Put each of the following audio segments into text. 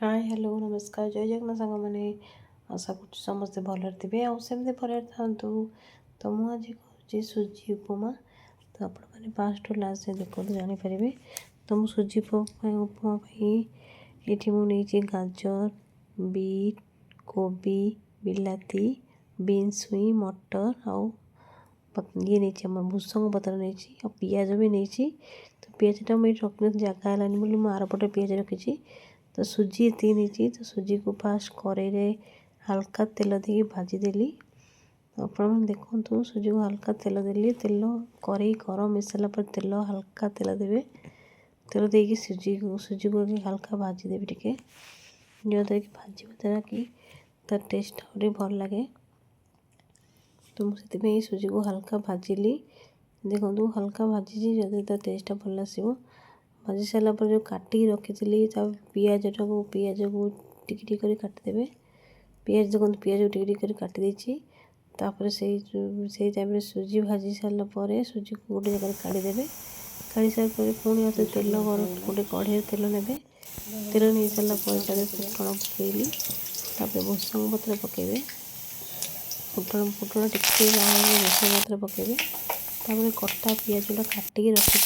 Hi hello नमस्कार जय जगन्नाथ सांग मैंने आशा कर समस्ते भलरे थे आमती भलरे था। तो मुझे करुँच सुजी उपमा। तो आपण मैंने फास्ट लास्ट देखो जानीपर। तो मुझे सुजी उपमा ये मुझे गाजर बीट कोबी बिलाती बीन्स छुई मटर आउ ये नहीं भूसंग पत्र नहीं पिज भी नहीं। तो पिजटा मुझे रखी जगह है मुझे आरपटे पिज रखी। तो सुजी ये नहीं तो सुजी को फास्ट कड़े हल्का तेल दे भाजीदेली। अपन देखो सुजी को हल्का तेल देली तेल कड़े गरम मिसाला पर तेल हल्का तेल देवे तेल देकी सुजी को हल्का भाजीदेवी टिके जद्वारा कि भाजी द्वारा कि तार टेस्ट और भल लगे। तो मुझे सुजी को हल्का भाजिली देखो हल्का भाजी जब तार टेस्टा भल आसो। भाजी सारापर जो काटिकी रखी पिज को टिक काटिदेवे पिज देखो पिज को टिक काटिदेची। से टाइम सुजी भाजी सारापर सुजी को गोटे जगह काढ़ीदेवे काढ़ी सारापर पुणी आते तेल गरम गोटे कढ़े तेल ने तेल नहीं सारापर फुटण पकईली भूसंग पत्र पकेबे फुटण टिके भूसंग पत्र पकेबे कटा पिज जोटा काटिकी रखी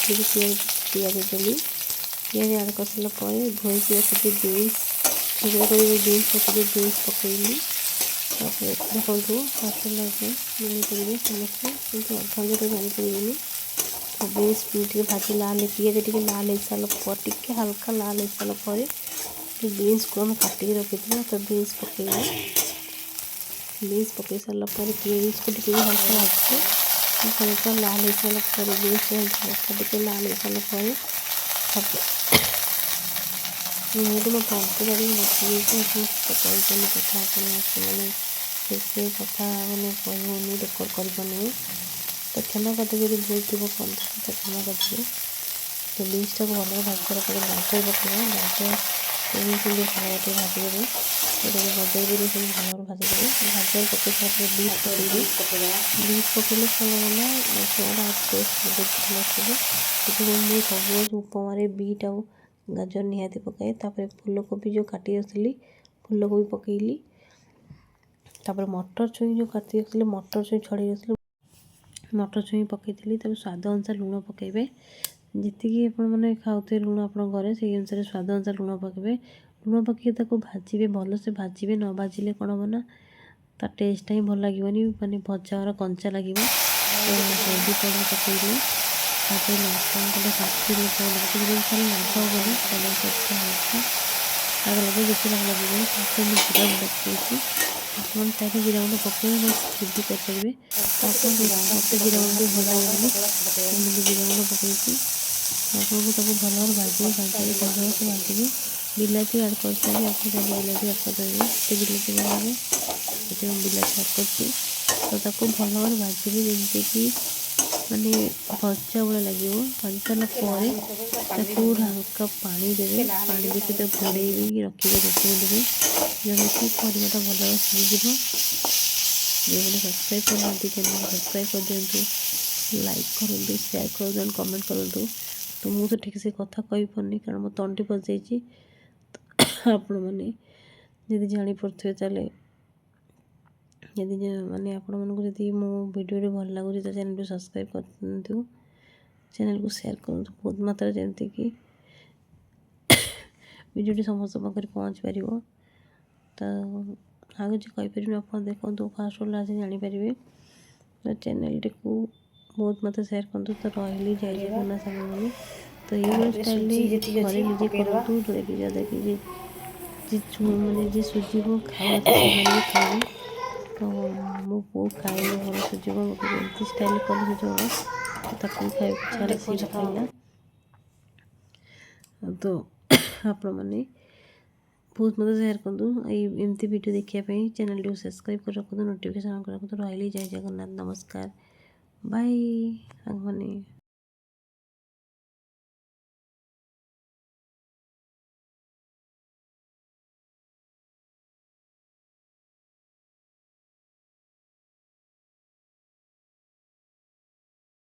पिज देली पिज आड कर सारापर धोईकी रखी बीन्स बीन्स रखी बीन्स पकईली देखो मसला जानीपर समस्ते कितु अधांगे जानीपर। तो बीन्स टे भाजी लाल पिज टे लाल हो सारापर टे हल्का लाल हो सारापर बीन्स को आम काटिकी रखी तो बीन्स पकईला बीन्स पकई सारापर बीन्स को टे हल्का भाजते हल्का लाल हो सारापर बीन्स हल्का टे लाल हो सारापर मुझे मो तंतु गाड़ी बस कही कथा मैंने से कथा मैंने कहूनी रेकर्ड कर तो क्षमा करते भूल थी कंधा तो क्षमा करते। तो बीन्सटा को भल भाजर पर गाजर पकड़ा गाजर भाजीदेवे गाजर भी सब भल भाजीदेवे गाजर पकई सारे बीट पकईली बीट पकड़े सारा टेस्ट बहुत भल आसो। मुझे सब उपमार बीट आउ गाजर निहाती पकाए फूलकोबी जो काटी रखी फूलकोबी पकईली मटर छुई जो काटी रखी मटर छुई छड़ी रखी मटर छुई पकईली स्वाद अनुसार लुण पकेबे जीतिकी आपने खाते लुण आप घरे से अनुसार स्वाद अनुसार लुण पकेबे लुण पकई भाजबे भलसे भाजबे न भाजिले कौन हम ना तार टेस्टा ही भल लगे माने भजा और कंचा लगे। हल्दी पाउडर पकईले लଙ୍କା गोटे काटिले खाली लाभ हेनी हल्का आग लगे बेसी लाग लगे जीरा गुंड पकई आपन चाहे जीरा गुंड पकड़े स्किप भी करेंगे मत जीरा गुंड भल लगे मुझे जीरा गुंड पकई आपको भल भाव भाजी भल से भाजबे बिलाती आड कर सारे आप बिलाती आड करदे बिलाती भल लगे ये बिलाती आड कर भल भाव भाजबे जमीक माने भजा भाया लगे भाजी सारापर हल्का पानी देवे पानी देके घोड़े रखिए 10 मिनट जहाँ कि परिवाटा भल सीझे। जो मैंने सब्सक्राइब करना चैनल सब्सक्राइब कर दिंतु लाइक करूँ शेयर कर दिखाँ कमेंट करूँ। तो मुझे ठीक से कथा कही पारनी कारण मो तंटी पच जाइए आपण मैंने जदि जापे ताले यदि माने आपण मानक जदि मो वीडियो भल लगुच तो चैनल को सब्सक्राइब कर चैनल को शेयर करूँ बहुत मात्रा जमती कि वीडियो समस्त पाखे पहुँच पार। तो आगे जो कहीपर आप देखो फास्ट लास्ट जानीपर। तो चैनल टी को बहुत मत शेयर करूँ। तो रही जय जगन्नाथ सांग मैंने तो ये स्टाइल घरे निजे करूँ देखिए मैंने जी सुजी को खाई भी खाए। तो मो पो खाए भल सुजी को एमती स्टाइल कल सुजी तो खाई इच्छा सी खाइला। तो आपण मैंने बहुत मत शेयर करूँ एमती वीडियो देखापी चैनल को सब्सक्राइब कर रखु नोटिफिकेशन रखु। रही जय जगन्नाथ नमस्कार बाय मैंने।